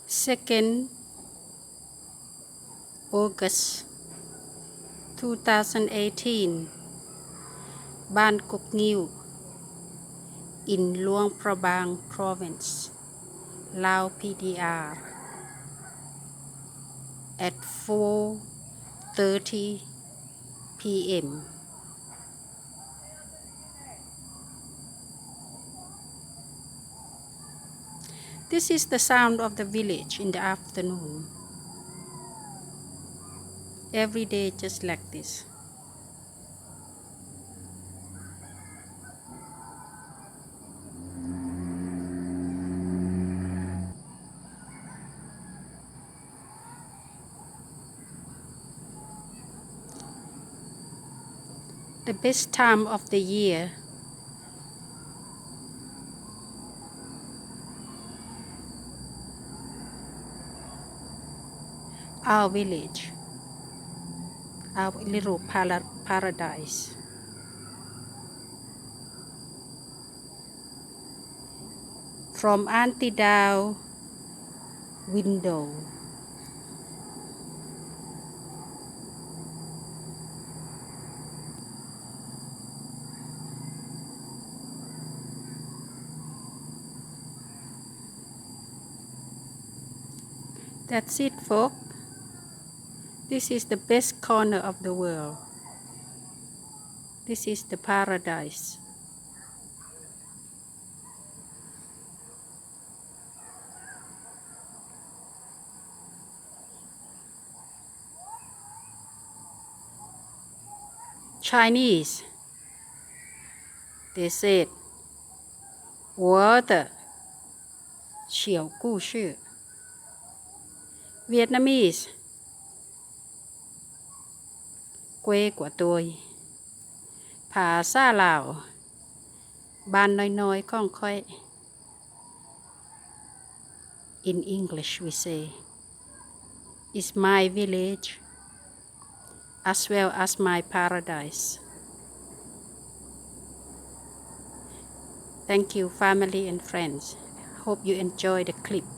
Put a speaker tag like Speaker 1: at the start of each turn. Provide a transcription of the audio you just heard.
Speaker 1: 2nd August 2018 บ้านกกงิ้ว in Luang Prabang Province Lao PDR at 4:30 p.m. This is the sound of the village in the afternoon. Every day just like this. The best time of the year our village, our little paradise. From Auntie Dao window, that's it, folks. This is the best corner of the world. This is the paradise. Chinese, they said, 我的小故事 Vietnamese, quê của tôi ภาษาลาวบ้านน้อยๆของค่อย In English we say, it's my village as well as my paradise. Thank you, family and friends. Hope you enjoy the clip.